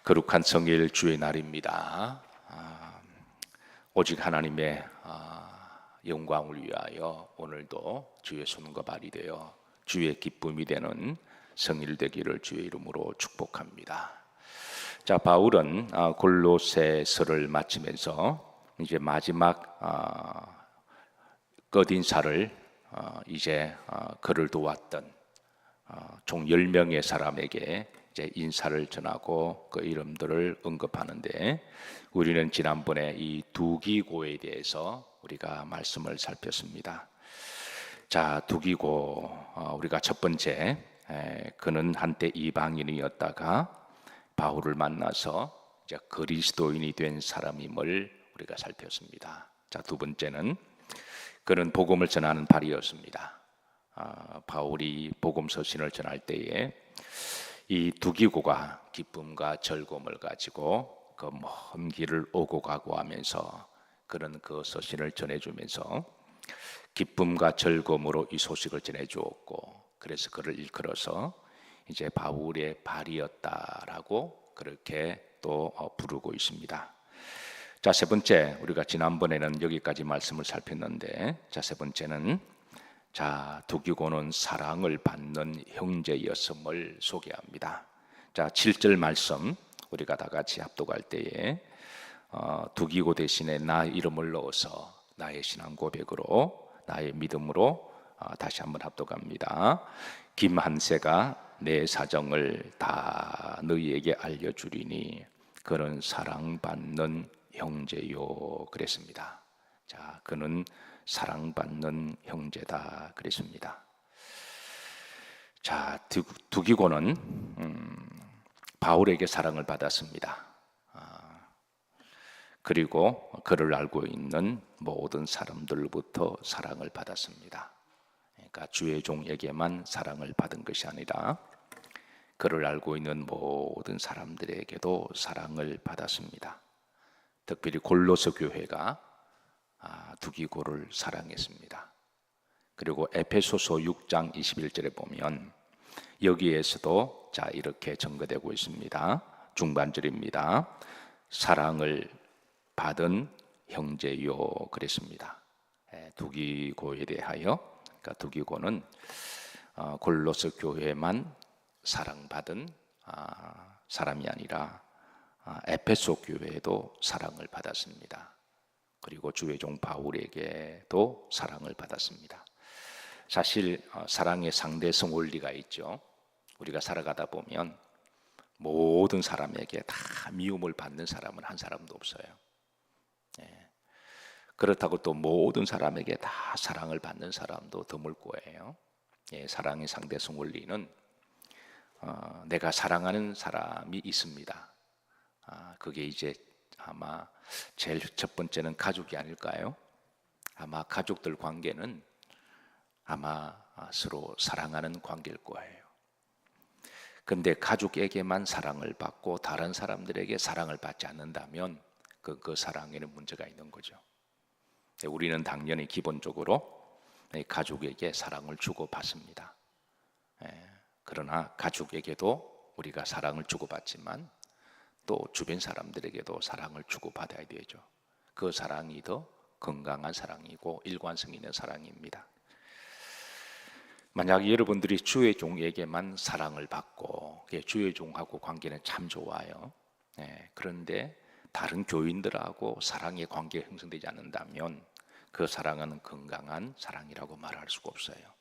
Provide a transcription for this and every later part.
거룩한 성일 주의 날입니다. 오직 하나님의 영광을 위하여 오늘도 주의 손과 발이 되어 주의 기쁨이 되는 성일 되기를 주의 이름으로 축복합니다. 자, 바울은 골로새서를 마치면서 이제 마지막 끝인사를 이제 그를 도왔던 총 10명의 사람에게 이제 인사를 전하고 그 이름들을 언급하는데, 우리는 지난번에 이 두기고에 대해서 우리가 말씀을 살폈습니다. 자, 두기고, 우리가 첫 번째, 그는 한때 이방인이었다가 바울을 만나서 이제 그리스도인이 된 사람임을 우리가 살폈습니다. 자, 두 번째는 그는 복음을 전하는 발이었습니다. 바울이 복음 서신을 전할 때에 이 두기고가 기쁨과 즐거움을 가지고 그 먼 길을 오고 가고 하면서 그는 그 서신을 전해주면서 기쁨과 즐거움으로 이 소식을 전해주었고, 그래서 그를 일컬어서 이제 바울의 발이었다라고 그렇게 또 부르고 있습니다. 자, 세 번째, 우리가 지난번에는 여기까지 말씀을 살폈는데, 자, 세 번째는 두기고는 사랑을 받는 형제였음을 소개합니다. 자, 7절 말씀 우리가 다 같이 합독할 때에 두기고 대신에 나 이름을 넣어서 나의 신앙 고백으로 나의 믿음으로 다시 한번 합독합니다. 김한세가 내 사정을 다 너희에게 알려주리니 그는 사랑받는 형제요 그랬습니다. 자, 그는 사랑받는 형제다 그랬습니다. 자, 두기고는 바울에게 사랑을 받았습니다. 그리고 그를 알고 있는 모든 사람들로부터 사랑을 받았습니다. 그러니까 주의 종에게만 사랑을 받은 것이 아니라 그를 알고 있는 모든 사람들에게도 사랑을 받았습니다. 특별히 골로새 교회가 두기고를 사랑했습니다. 그리고 에베소서 6장 21절에 보면 여기에서도 이렇게 전거되고 있습니다. 중반절입니다. 사랑을 받은 형제요 그랬습니다. 두기고에 대하여, 그러니까 두기고는 골로새 교회만 사랑받은 사람이 아니라 에베소 교회에도 사랑을 받았습니다. 그리고 주의 종 바울에게도 사랑을 받았습니다. 사실 사랑의 상대성 원리가 있죠. 우리가 살아가다 보면 모든 사람에게 다 미움을 받는 사람은 한 사람도 없어요. 그렇다고 또 모든 사람에게 다 사랑을 받는 사람도 드물 거예요. 사랑의 상대성 원리는 내가 사랑하는 사람이 있습니다. 그게 이제 아마 제일 첫 번째는 가족이 아닐까요? 아마 가족들 관계는 아마 서로 사랑하는 관계일 거예요. 근데 가족에게만 사랑을 받고 다른 사람들에게 사랑을 받지 않는다면 그 사랑에는 문제가 있는 거죠. 우리는 당연히 기본적으로 가족에게 사랑을 주고받습니다. 그러나 가족에게도 우리가 사랑을 주고받지만 또 주변 사람들에게도 사랑을 주고받아야 되죠. 그 사랑이 더 건강한 사랑이고 일관성 있는 사랑입니다. 만약 여러분들이 주의 종에게만 사랑을 받고 주의 종하고 관계는 참 좋아요. 그런데 다른 교인들하고 사랑의 관계가 형성되지 않는다면 그 사랑은 건강한 사랑이라고 말할 수가 없어요.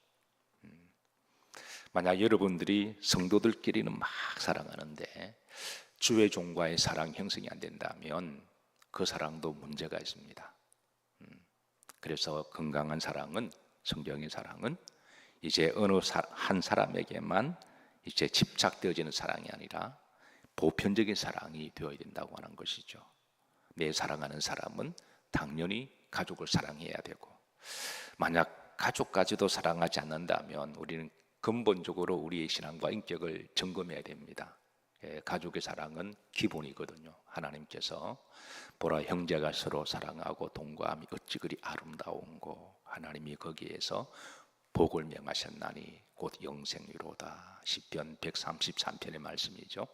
만약 여러분들이 성도들끼리는 막 사랑하는데 주의 종과의 사랑 형성이 안 된다면 그 사랑도 문제가 있습니다. 그래서 건강한 사랑은, 성경의 사랑은 이제 어느 한 사람에게만 이제 집착되어지는 사랑이 아니라 보편적인 사랑이 되어야 된다고 하는 것이죠. 내 사랑하는 사람은 당연히 가족을 사랑해야 되고, 만약 가족까지도 사랑하지 않는다면 우리는 근본적으로 우리의 신앙과 인격을 점검해야 됩니다. 가족의 사랑은 기본이거든요. 하나님께서 보라 형제가 서로 사랑하고 동거함이 어찌 그리 아름다운고 하나님이 거기에서 복을 명하셨나니 곧 영생이로다. 시편 133편의 말씀이죠.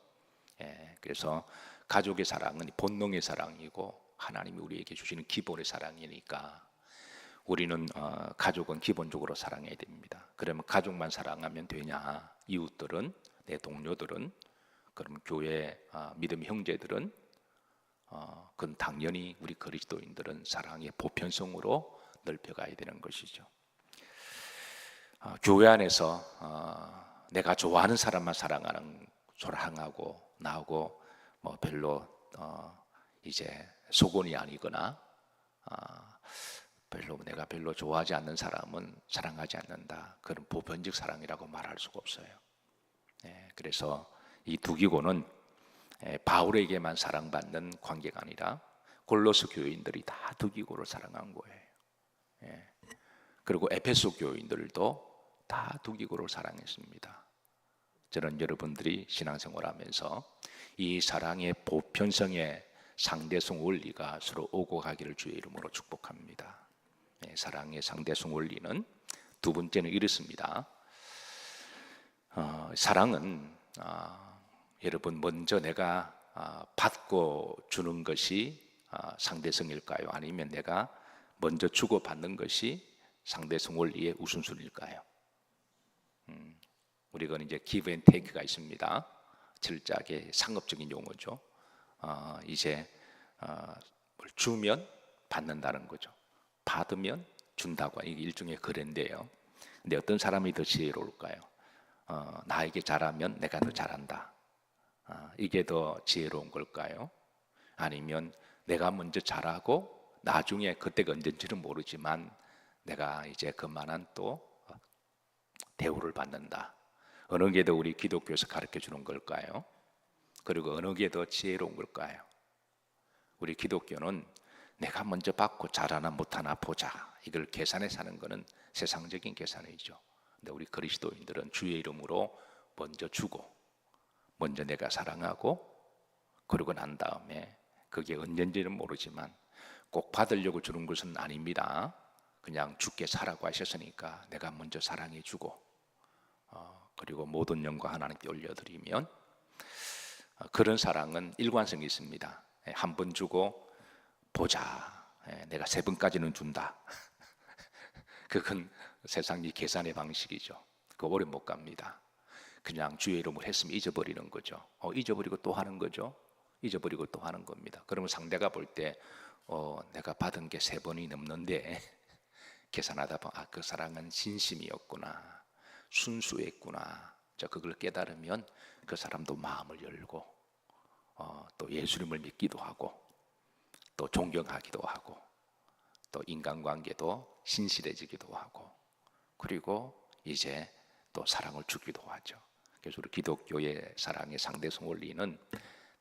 그래서 가족의 사랑은 본능의 사랑이고 하나님이 우리에게 주시는 기본의 사랑이니까 우리는 가족은 기본적으로 사랑해야 됩니다. 그러면 가족만 사랑하면 되냐? 이웃들은, 내 동료들은, 그럼 교회 믿음의 형제들은, 그건 당연히 우리 그리스도인들은 사랑의 보편성으로 넓혀가야 되는 것이죠. 교회 안에서 내가 좋아하는 사람만 사랑하고 나하고 뭐 별로 이제 소곤이 아니거나 내가 별로 좋아하지 않는 사람은 사랑하지 않는다. 그런 보편적 사랑이라고 말할 수가 없어요. 그래서 이 두기고는 바울에게만 사랑받는 관계가 아니라 골로새 교인들이 다 두기고를 사랑한 거예요. 그리고 에베소 교인들도 다 두기고를 사랑했습니다. 저는 여러분들이 신앙생활하면서 이 사랑의 보편성의 상대성 원리가 서로 오고 가기를 주의 이름으로 축복합니다. 사랑의 상대성 원리는 두 번째는 이렇습니다. 사랑은 여러분 먼저 내가 받고 주는 것이 상대성일까요? 아니면 내가 먼저 주고 받는 것이 상대성 원리의 우선순위일까요? 우리가 이제 give and take가 있습니다. 철저하게 상업적인 용어죠. 이제 뭘 주면 받는다는 거죠. 받으면 준다고, 이게 일종의 거래인데요. 근데 어떤 사람이 더 지혜로울까요? 나에게 잘하면 내가 더 잘한다. 이게 더 지혜로운 걸까요? 아니면 내가 먼저 잘하고 나중에 그때가 언젠지는 모르지만 내가 이제 그만한 또 대우를 받는다. 어느 게 더 우리 기독교에서 가르쳐 주는 걸까요? 그리고 어느 게 더 지혜로운 걸까요? 우리 기독교는 내가 먼저 받고 잘하나 못하나 보자, 이걸 계산해 사는 것은 세상적인 계산이죠. 근데 우리 그리스도인들은 주의 이름으로 먼저 주고 먼저 내가 사랑하고 그러고 난 다음에 그게 언젠지는 모르지만 꼭 받으려고 주는 것은 아닙니다. 그냥 주께 사라고 하셨으니까 내가 먼저 사랑해 주고 그리고 모든 영광 하나님께 올려드리면 그런 사랑은 일관성이 있습니다. 한 번 주고 보자, 내가 3번까지는 준다. 그건 세상의 계산의 방식이죠. 그거 오래 못 갑니다. 그냥 주의 이름을 했으면 잊어버리는 거죠. 잊어버리고 또 하는 거죠. 잊어버리고 또 하는 겁니다. 그러면 상대가 볼 때 내가 받은 게 3번이 넘는데 계산하다 보면 그 사랑은 진심이었구나, 순수했구나. 그걸 깨달으면 그 사람도 마음을 열고 또 예수님을 믿기도 하고 또 존경하기도 하고 또 인간관계도 신실해지기도 하고 그리고 이제 또 사랑을 주기도 하죠. 그래서 우리 기독교의 사랑의 상대성 원리는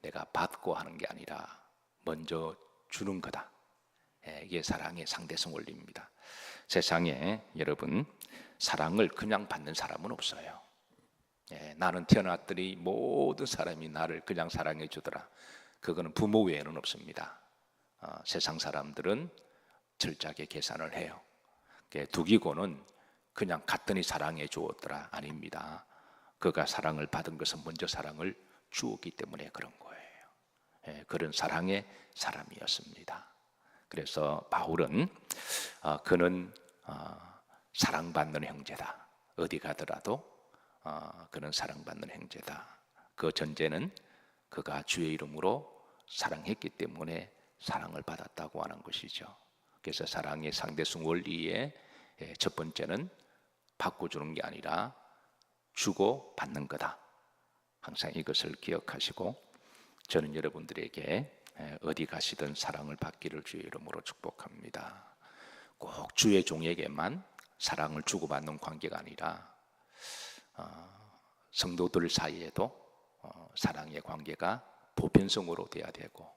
내가 받고 하는 게 아니라 먼저 주는 거다. 이게 사랑의 상대성 원리입니다. 세상에 여러분 사랑을 그냥 받는 사람은 없어요. 나는 태어났더니 모든 사람이 나를 그냥 사랑해 주더라. 그거는 부모 외에는 없습니다. 세상 사람들은 철저하게 계산을 해요. 두기고는 그냥 갔더니 사랑해 주었더라, 아닙니다. 그가 사랑을 받은 것은 먼저 사랑을 주었기 때문에 그런 거예요. 그런 사랑의 사람이었습니다. 그래서 바울은 그는 사랑받는 형제다. 어디 가더라도 그는 사랑받는 형제다. 그 전제는 그가 주의 이름으로 사랑했기 때문에 사랑을 받았다고 하는 것이죠. 그래서 사랑의 상대성 원리의 첫 번째는 받고 주는 게 아니라 주고 받는 거다. 항상 이것을 기억하시고 저는 여러분들에게 어디 가시든 사랑을 받기를 주의 이름으로 축복합니다. 꼭 주의 종에게만 사랑을 주고받는 관계가 아니라 성도들 사이에도 사랑의 관계가 보편성으로 돼야 되고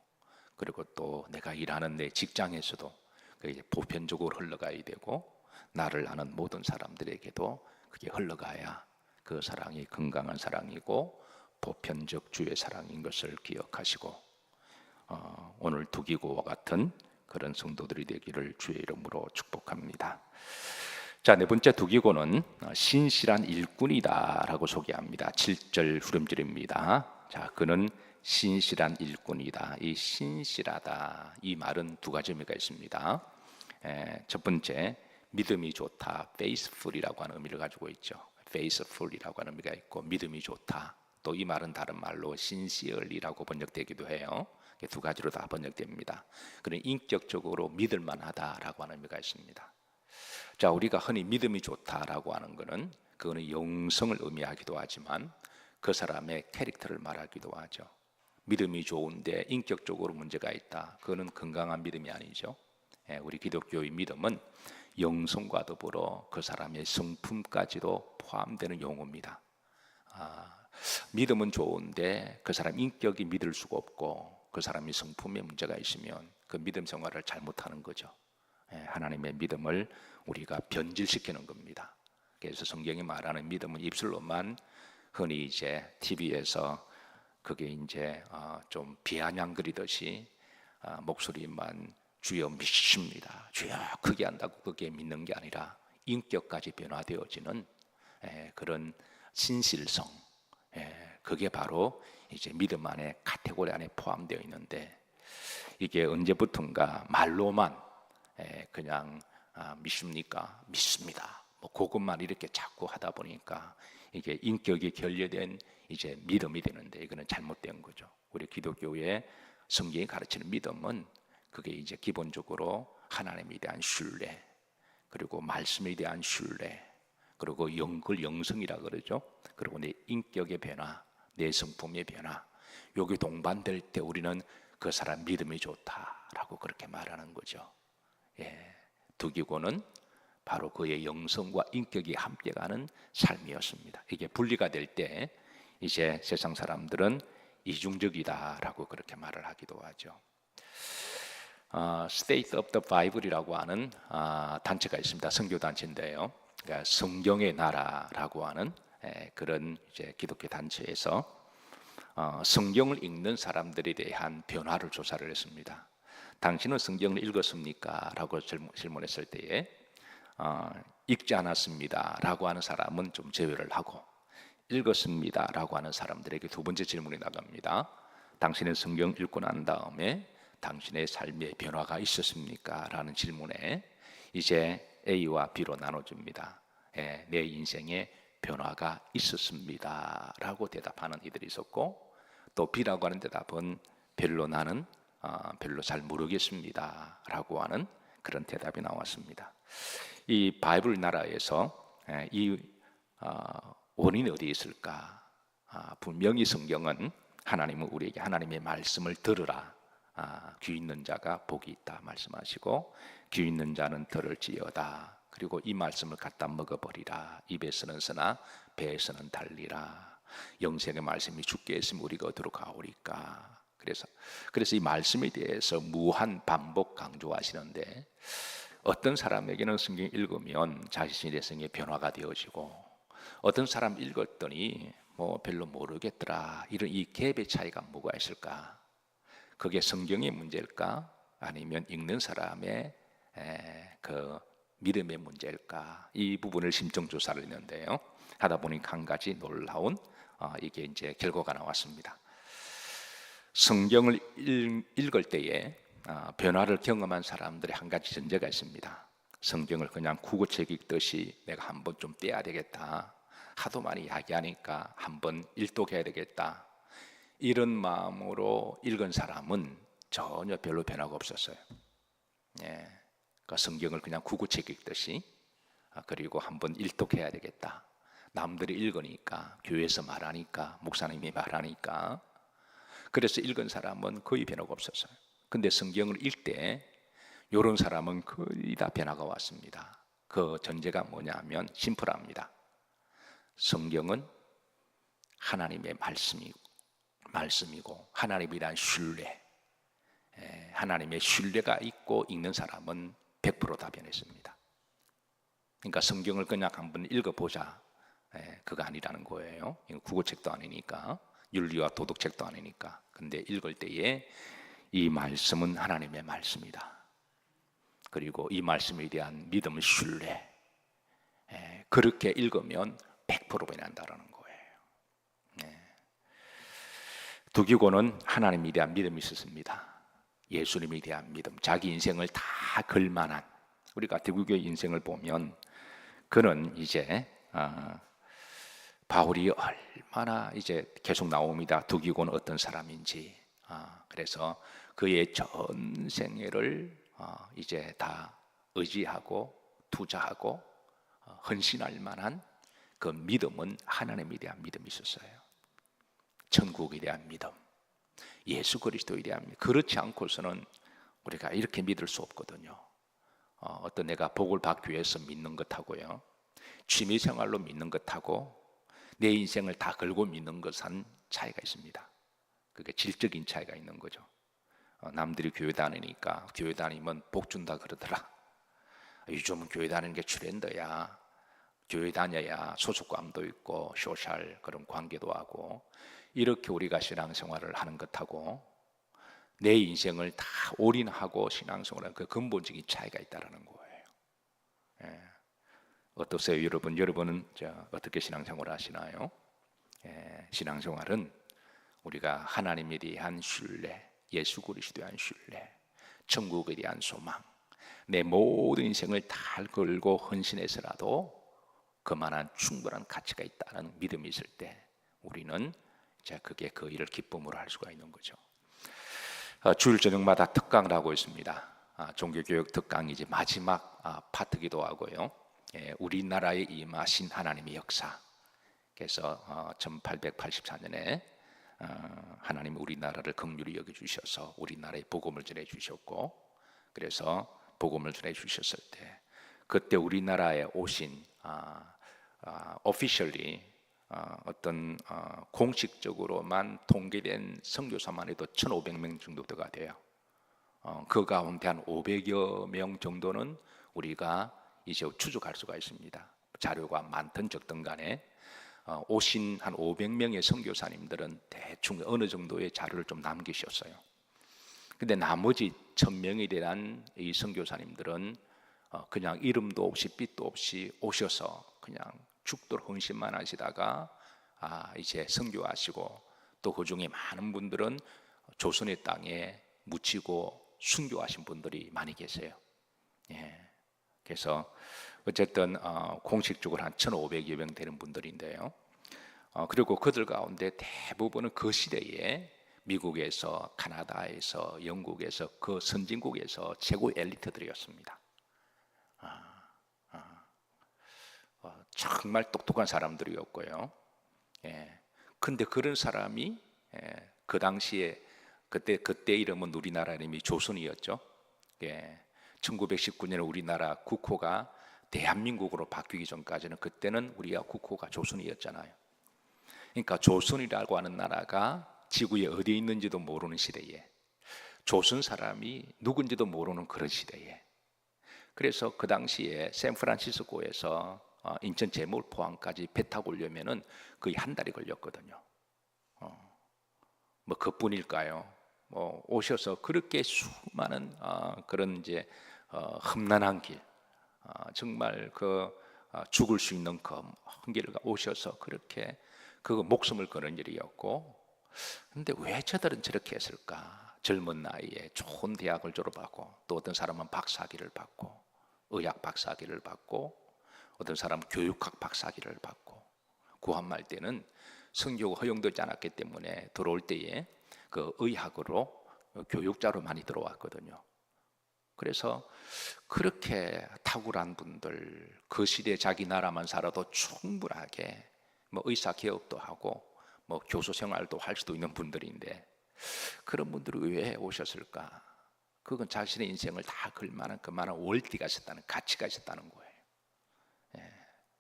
그리고 또 내가 일하는 내 직장에서도 그게 보편적으로 흘러가야 되고 나를 아는 모든 사람들에게도 그게 흘러가야 그 사랑이 건강한 사랑이고 보편적 주의 사랑인 것을 기억하시고 오늘 두기고와 같은 그런 성도들이 되기를 주의 이름으로 축복합니다. 자, 네 번째 두기고는 신실한 일꾼이다 라고 소개합니다. 7절 후렴절입니다. 자, 그는 신실한 일꾼이다. 이 신실하다, 이 말은 두 가지 의미가 있습니다. 첫 번째, 믿음이 좋다, faithful이라고 하는 의미를 가지고 있죠. faithful이라고 하는 의미가 있고, 믿음이 좋다. 또 이 말은 다른 말로 sincerely라고 번역되기도 해요. 두 가지로 다 번역됩니다. 그는 인격적으로 믿을만하다라고 하는 의미가 있습니다. 자, 우리가 흔히 믿음이 좋다라고 하는 것은 그거는 영성을 의미하기도 하지만 그 사람의 캐릭터를 말하기도 하죠. 믿음이 좋은데 인격적으로 문제가 있다. 그거는 건강한 믿음이 아니죠. 우리 기독교의 믿음은 영성과 더불어 그 사람의 성품까지도 포함되는 용어입니다. 믿음은 좋은데 그 사람 인격이 믿을 수가 없고 그 사람이 성품에 문제가 있으면 그 믿음 생활을 잘못하는 거죠. 하나님의 믿음을 우리가 변질시키는 겁니다. 그래서 성경이 말하는 믿음은 입술로만 흔히 이제 TV에서 그게 이제 좀 비아냥거리듯이 목소리만 주여 믿습니다, 주여 크게 한다고 그게 믿는 게 아니라 인격까지 변화되어지는 그런 신실성, 그게 바로 이제 믿음 안에 카테고리 안에 포함되어 있는데 이게 언제부턴가 말로만 그냥 믿습니까? 믿습니다. 뭐 그것만 이렇게 자꾸 하다 보니까 이게 인격이 결여된 이제 믿음이 되는데 이거는 잘못된 거죠. 우리 기독교의 성경이 가르치는 믿음은 그게 이제 기본적으로 하나님에 대한 신뢰, 그리고 말씀에 대한 신뢰, 그리고 영성이라 그러죠. 그리고 내 인격의 변화, 내 성품의 변화, 여기 동반될 때 우리는 그 사람 믿음이 좋다라고 그렇게 말하는 거죠. 득이고는 바로 그의 영성과 인격이 함께 가는 삶이었습니다. 이게 분리가 될 때 이제 세상 사람들은 이중적이다라고 그렇게 말을 하기도 하죠. State of the Bible이라고 하는 단체가 있습니다. 선교 단체인데요. 그러니까 성경의 나라라고 하는 그런 이제 기독교 단체에서 성경을 읽는 사람들에 대한 변화를 조사를 했습니다. 당신은 성경을 읽었습니까? 라고 질문했을 때에 읽지 않았습니다 라고 하는 사람은 좀 제외를 하고 읽었습니다 라고 하는 사람들에게 두 번째 질문이 나갑니다. 당신은 성경 읽고 난 다음에 당신의 삶에 변화가 있었습니까? 라는 질문에 이제 A와 B로 나눠줍니다. 내 인생에 변화가 있었습니다 라고 대답하는 이들이 있었고, 또 B라고 하는 대답은 나는 별로 잘 모르겠습니다 라고 하는 그런 대답이 나왔습니다. 이 바이블 나라에서 이 원인이 어디에 있을까? 분명히 성경은 하나님은 우리에게 하나님의 말씀을 들으라, 귀 있는 자가 복이 있다 말씀하시고, 귀 있는 자는 들을지어다, 그리고 이 말씀을 갖다 먹어버리라, 입에서는 쓰나 배에서는 달리라, 영생의 말씀이 주께 있으면 우리가 어디로 가오리까. 그래서 이 말씀에 대해서 무한 반복 강조하시는데, 어떤 사람에게는 성경 읽으면 자신의 성에 변화가 되어지고, 어떤 사람 읽었더니 뭐 별로 모르겠더라, 이런 이 갭의 차이가 뭐가 있을까? 그게 성경의 문제일까? 아니면 읽는 사람의 그 믿음의 문제일까? 이 부분을 심층조사를 했는데요. 하다 보니까 한 가지 놀라운 이게 이제 결과가 나왔습니다. 성경을 읽을 때에 변화를 경험한 사람들의 한 가지 전제가 있습니다. 성경을 그냥 국어책 읽듯이 내가 한번 좀 떼야 되겠다, 하도 많이 이야기하니까 한번 일독해야 되겠다, 이런 마음으로 읽은 사람은 전혀 별로 변화가 없었어요. 그러니까 성경을 그냥 국어책 읽듯이 그리고 한번 일독해야 되겠다, 남들이 읽으니까, 교회에서 말하니까, 목사님이 말하니까, 그래서 읽은 사람은 거의 변화가 없었어요. 근데 성경을 읽때 이런 사람은 거의 다 변화가 왔습니다. 그 전제가 뭐냐면 심플합니다. 성경은 하나님의 말씀이고 하나님에 대한 신뢰, 하나님의 신뢰가 있고 읽는 사람은 100% 다 변했습니다. 그러니까 성경을 그냥 한번 읽어보자, 그거 아니라는 거예요. 국어책도 아니니까, 윤리와 도덕책도 아니니까. 근데 읽을 때에 이 말씀은 하나님의 말씀이다, 그리고 이 말씀에 대한 믿음, 신뢰, 그렇게 읽으면 100% 변한다는 거예요. 두기고는 하나님에 대한 믿음이 있었습니다. 예수님에 대한 믿음, 자기 인생을 다 걸만한, 우리가 두기고의 인생을 보면 그는 이제 바울이 얼마나 이제 계속 나옵니다. 두기고는 어떤 사람인지. 그래서 그의 전생애를 이제 다 의지하고 투자하고 헌신할 만한 그 믿음은 하나님에 대한 믿음이 있었어요. 천국에 대한 믿음, 예수 그리스도에 대한 믿음. 그렇지 않고서는 우리가 이렇게 믿을 수 없거든요. 어떤 내가 복을 받기 위해서 믿는 것하고요, 취미생활로 믿는 것하고 내 인생을 다 걸고 믿는 것은 차이가 있습니다. 그게 질적인 차이가 있는 거죠. 남들이 교회 다니니까 교회 다니면 복 준다 그러더라. 요즘은 교회 다니는 게 트렌드야. 교회 다녀야 소속감도 있고 소셜 그런 관계도 하고, 이렇게 우리가 신앙생활을 하는 것하고 내 인생을 다 올인하고 신앙생활하는 그 근본적인 차이가 있다는 거예요. 예. 어떠세요, 여러분? 여러분은 어떻게 신앙생활을 하시나요? 예, 신앙생활은 우리가 하나님에 대한 신뢰, 예수 그리스도에 대한 신뢰, 천국에 대한 소망, 내 모든 인생을 다 걸고 헌신해서라도 그만한 충분한 가치가 있다는 믿음이 있을 때 우리는 그게 그 일을 기쁨으로 할 수가 있는 거죠. 주일 저녁마다 특강을 하고 있습니다. 종교교육 특강이 이제 마지막 파트기도 하고요. 우리나라에 임하신 하나님의 역사. 그래서 1884년에 하나님이 우리나라를 긍휼히 여겨주셔서 우리나라에 복음을 전해주셨고, 그래서 복음을 전해주셨을 때 그때 우리나라에 오신 officially 어떤 공식적으로만 통계된 선교사만 해도 1,500명 정도가 돼요. 그 가운데 한 500여 명 정도는 우리가 이제 추적할 수가 있습니다. 자료가 많든 적든 간에 오신 한 500명의 선교사님들은 대충 어느 정도의 자료를 좀 남기셨어요. 근데 나머지 1,000명에 대한 이 선교사님들은 그냥 이름도 없이 빛도 없이 오셔서 그냥 죽도록 헌신만 하시다가 이제 선교하시고, 또 그 중에 많은 분들은 조선의 땅에 묻히고 순교하신 분들이 많이 계세요. 예. 그래서 어쨌든 공식적으로 한 1,500여 명 되는 분들인데요. 그리고 그들 가운데 대부분은 그 시대에 미국에서, 카나다에서, 영국에서, 그 선진국에서 최고 엘리트들이었습니다. 정말 똑똑한 사람들이었고요. 근데 그런 사람이 그 당시에 그때 이름은 우리나라 이름이 조선이었죠. 1919년에 우리나라 국호가 대한민국으로 바뀌기 전까지는 그때는 우리가 국호가 조선이었잖아요. 그러니까 조선이라고 하는 나라가 지구에 어디에 있는지도 모르는 시대에, 조선 사람이 누군지도 모르는 그런 시대에, 그래서 그 당시에 샌프란시스코에서 인천 제물포항까지 배 타고 오려면은 거의 한 달이 걸렸거든요. 뭐 그뿐일까요? 오셔서 그렇게 수많은 그런 이제 험난한 길, 정말 죽을 수 있는 그 한 길을 오셔서 그렇게 그 목숨을 거는 일이었고, 근데 왜 저들은 저렇게 했을까? 젊은 나이에 좋은 대학을 졸업하고, 또 어떤 사람은 박사학위를 받고, 의학 박사학위를 받고, 어떤 사람은 교육학 박사학위를 받고, 구한말 때는 성교가 허용되지 않았기 때문에 들어올 때에 그 의학으로 교육자로 많이 들어왔거든요. 그래서 그렇게 탁월한 분들, 그 시대에 자기 나라만 살아도 충분하게 뭐 의사 개업도 하고 뭐 교수 생활도 할 수도 있는 분들인데, 그런 분들이 왜 오셨을까? 그건 자신의 인생을 다 걸만한 그만한 월티가 있었다는, 가치가 있었다는 거예요.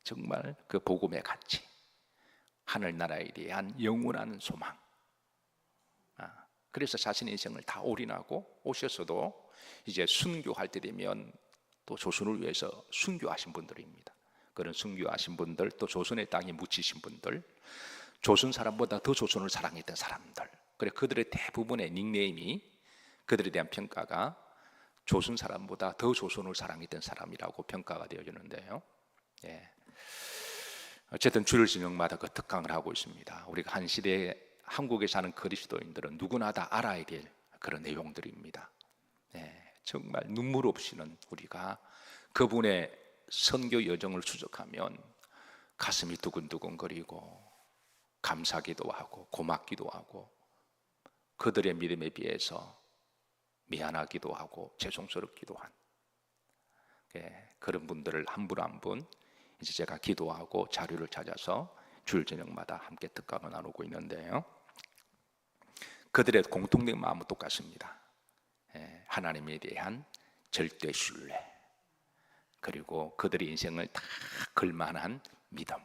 정말 그 복음의 가치, 하늘나라에 대한 영원한 소망. 그래서 자신의 인생을 다 올인하고 오셨어도 이제 순교할 때 되면 또 조선을 위해서 순교하신 분들입니다. 그런 순교하신 분들, 또 조선의 땅에 묻히신 분들, 조선 사람보다 더 조선을 사랑했던 사람들, 그래 그들의 대부분의 닉네임이, 그들에 대한 평가가 조선 사람보다 더 조선을 사랑했던 사람이라고 평가가 되어지는데요. 어쨌든 주일 저녁마다 그 특강을 하고 있습니다. 우리가 한 시대에 한국에 사는 그리스도인들은 누구나 다 알아야 될 그런 내용들입니다. 정말 눈물 없이는 우리가 그분의 선교 여정을 추적하면 가슴이 두근두근거리고 감사기도 하고 고맙기도 하고 그들의 믿음에 비해서 미안하기도 하고 죄송스럽기도 한 그런 분들을 한 분 한 분 이제 제가 기도하고 자료를 찾아서 주일 저녁마다 함께 특강을 나누고 있는데요. 그들의 공통된 마음은 똑같습니다. 하나님에 대한 절대 신뢰, 그리고 그들의 인생을 다 걸만한 믿음.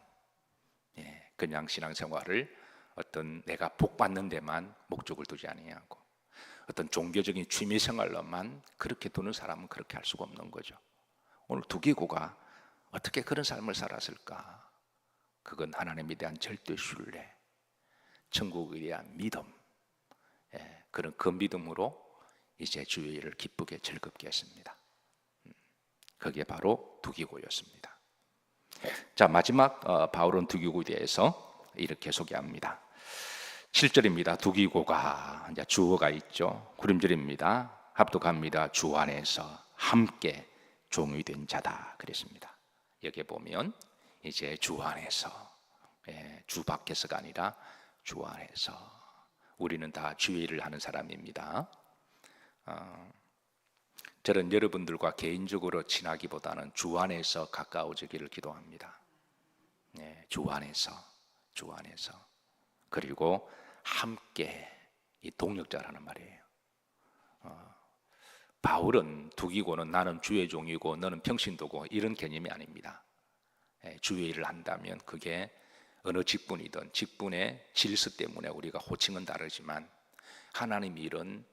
그냥 신앙생활을 어떤 내가 복 받는 데만 목적을 두지 아니하고 어떤 종교적인 취미생활로만 그렇게 두는 사람은 그렇게 할 수가 없는 거죠. 오늘 두기고가 어떻게 그런 삶을 살았을까? 그건 하나님에 대한 절대 신뢰, 천국에 대한 믿음, 그런 그 믿음으로 이제 주의 일을 기쁘게 즐겁게 했습니다. 그게 바로 두기고였습니다. 자, 마지막 바울은 두기고에 대해서 이렇게 소개합니다. 7절입니다. 두기고가 이제 주어가 있죠. 구름절입니다. 합독합니다. 주 안에서 함께 종이 된 자다 그랬습니다. 여기 보면 이제 주 안에서, 주 밖에서가 아니라 주 안에서 우리는 다 주의 일을 하는 사람입니다. 저는 여러분들과 개인적으로 친하기보다는 주 안에서 가까워지기를 기도합니다. 주 안에서, 주 안에서. 그리고 함께 이 동역자라는 말이에요. 바울은 두기고는 나는 주의 종이고 너는 평신도고 이런 개념이 아닙니다. 주의 일을 한다면 그게 어느 직분이든 직분의 질서 때문에 우리가 호칭은 다르지만 하나님 일은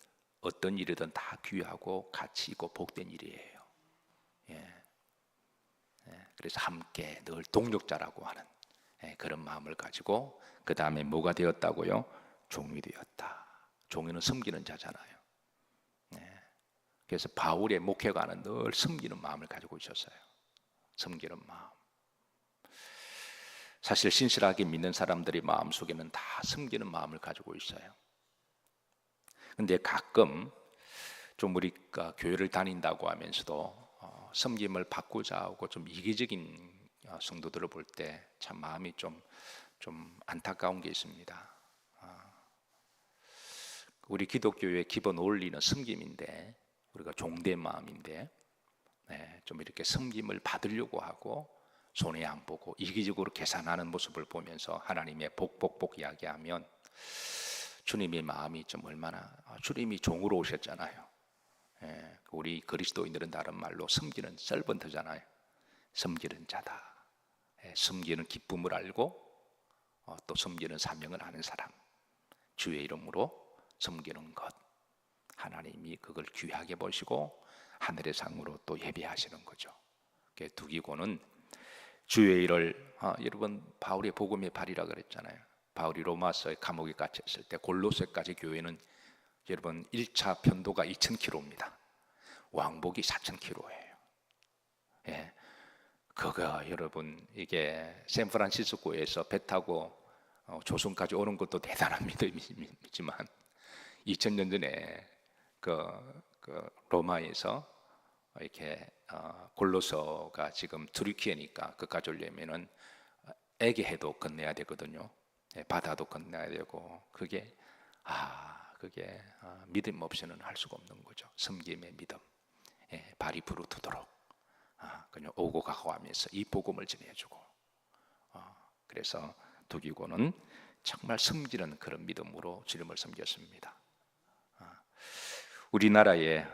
어떤 일이든 다 귀하고 가치 있고 복된 일이에요. 그래서 함께 늘 동력자라고 하는 그런 마음을 가지고 그 다음에 뭐가 되었다고요? 종이 되었다. 종이는 섬기는 자잖아요. 그래서 바울의 목회가는 늘 섬기는 마음을 가지고 있었어요. 섬기는 마음. 사실 신실하게 믿는 사람들의 마음속에는 다 섬기는 마음을 가지고 있어요. 근데 가끔 좀 우리가 교회를 다닌다고 하면서도 섬김을 받고자 하고 좀 이기적인 성도들을 볼 때 참 마음이 좀 안타까운 게 있습니다. 우리 기독교의 기본 원리는 섬김인데 우리가 종된 마음인데 좀 이렇게 섬김을 받으려고 하고 손해 안 보고 이기적으로 계산하는 모습을 보면서 하나님의 복 이야기하면 주님의 마음이 좀 얼마나 주님이 종으로 오셨잖아요. 우리 그리스도인들은 다른 말로 섬기는 servant잖아요. 섬기는 자다. 섬기는 기쁨을 알고 또 섬기는 사명을 아는 사람. 주의 이름으로 섬기는 것. 하나님이 그걸 귀하게 보시고 하늘의 상으로 또 예배하시는 거죠. 두기고는 주의 일을 여러분 바울의 복음의 발이라 그랬잖아요. 바울이 로마서에 감옥에 갇혔을 때 골로새까지 교회는 여러분 1차 편도가 2,000km입니다. 왕복이 4,000km예요. 그거 여러분 이게 샌프란시스코에서 배 타고 조선까지 오는 것도 대단한 믿음이지만 2000년 전에 그 로마에서 이렇게 골로서가 지금 투르키예니까 그까지 오려면은 에게해도 건너야 되거든요. 바다도 건너야 되고 그게 믿음 없이는 할 수가 없는 거죠. 섬김의 믿음, 발이 부르트도록 그냥 오고 가고 하면서 이 복음을 전해주고 그래서 두기고는 정말 섬기는 그런 믿음으로 주님을 섬겼습니다. 우리나라의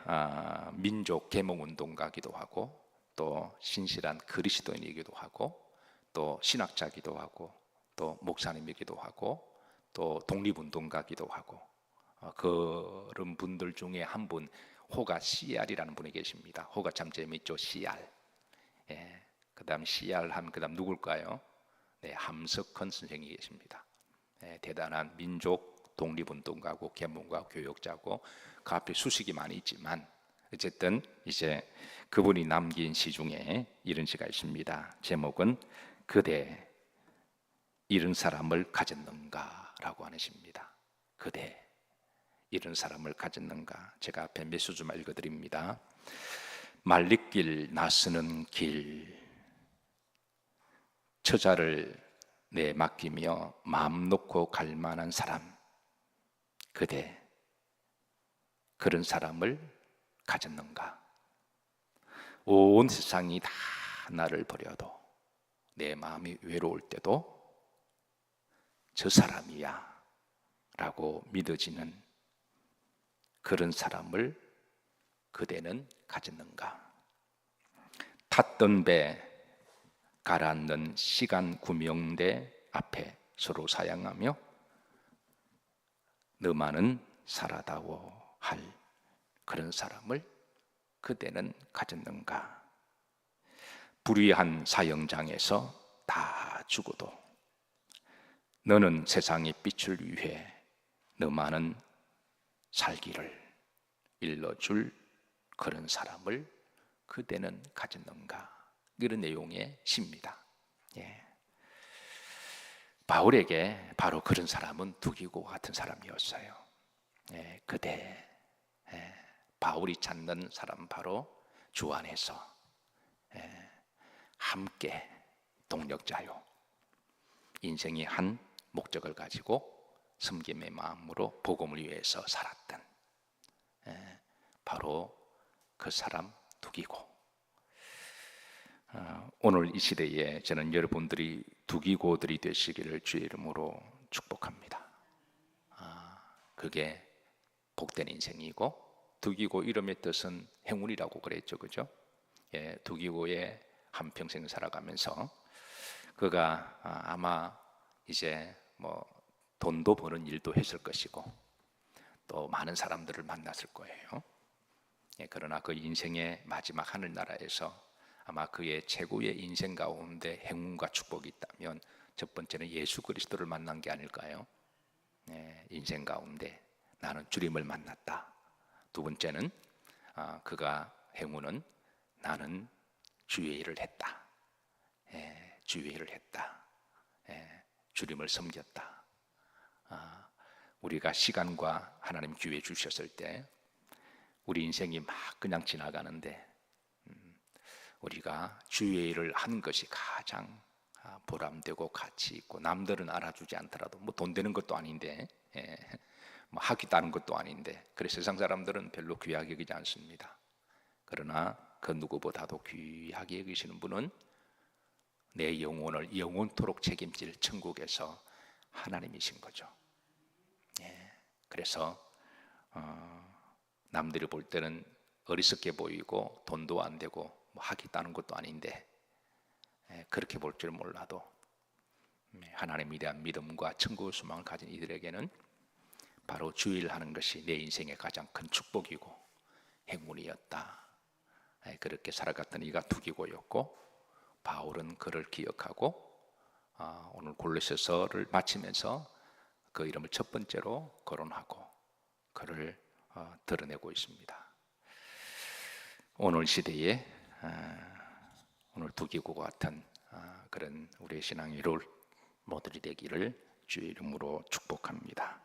민족 계몽운동가기도 하고 또 신실한 그리스도인이기도 하고 또 신학자기도 하고 또 목사님이기도 하고 또 독립운동가기도 하고 그런 분들 중에 한 분 호가 CR이라는 분이 계십니다. 호가 참 재미있죠. CR. 그 다음 CR 하면 그 다음 누굴까요? 함석헌 선생이 계십니다. 대단한 민족 독립운동가고 계몽가 교역자고 그 앞에 수식이 많이 있지만 어쨌든 이제 그분이 남긴 시 중에 이런 시가 있습니다. 제목은 그대 이런 사람을 가졌는가라고 하십니다. 그대 이런 사람을 가졌는가. 제가 앞에 몇 수주만 읽어드립니다. 말리길 나서는 길, 처자를 내 맡기며 마음 놓고 갈 만한 사람, 그대 그런 사람을 가졌는가. 온 세상이 다 나를 버려도 내 마음이 외로울 때도 저 사람이야 라고 믿어지는 그런 사람을 그대는 가졌는가. 탔던 배 가라앉는 시간 구명대 앞에 서로 사양하며 너만은 살아다오 할 그런 사람을 그대는 가졌는가. 불의한 사형장에서 다 죽어도 너는 세상의 빛을 위해 너만은 살기를 일러줄 그런 사람을 그대는 가졌는가. 이런 내용의 시입니다. 예. 바울에게 바로 그런 사람은 두기고 같은 사람이었어요. 예, 그대. 예, 바울이 찾는 사람 바로 주 안에서 함께 동력자요. 인생이 한 목적을 가지고 섬김의 마음으로 복음을 위해서 살았던 바로 그 사람 두기고. 오늘 이 시대에 저는 여러분들이 두기고들이 되시기를 주의 이름으로 축복합니다. 그게 복된 인생이고, 두기고 이름의 뜻은 행운이라고 그랬죠, 그죠? 예, 두기고의 한평생 살아가면서 그가 아마 이제 뭐 돈도 버는 일도 했을 것이고 또 많은 사람들을 만났을 거예요. 예, 그러나 그 인생의 마지막 하늘나라에서 아마 그의 최고의 인생 가운데 행운과 축복이 있다면 첫 번째는 예수 그리스도를 만난 게 아닐까요? 예, 인생 가운데 나는 주님을 만났다. 두 번째는 그가 행운은 나는 주의 일을 했다. 예, 주의 일을 했다. 예, 주님을 섬겼다. 우리가 시간과 하나님 기회 주셨을 때 우리 인생이 막 그냥 지나가는데 우리가 주의 일을 하는 것이 가장 보람되고 가치 있고, 남들은 알아주지 않더라도 뭐 돈 되는 것도 아닌데 뭐 학위 따는 것도 아닌데, 그래서 세상 사람들은 별로 귀하게 여기지 않습니다. 그러나 그 누구보다도 귀하게 여기시는 분은 내 영혼을 영원토록 책임질 천국에서 하나님이신 거죠. 그래서 남들이 볼 때는 어리석게 보이고 돈도 안 되고 뭐 학위 따는 것도 아닌데 그렇게 볼 줄 몰라도 하나님에 대한 믿음과 천국의 소망을 가진 이들에게는 바로 주의 일을 하는 것이 내 인생의 가장 큰 축복이고 행운이었다. 그렇게 살아갔던 이가 두기고였고, 바울은 그를 기억하고 오늘 골로새서를 마치면서 그 이름을 첫 번째로 거론하고 그를 드러내고 있습니다. 오늘 시대에 오늘 두기고와 같은 그런 우리의 신앙의 이룰 모델이 되기를 주의 이름으로 축복합니다.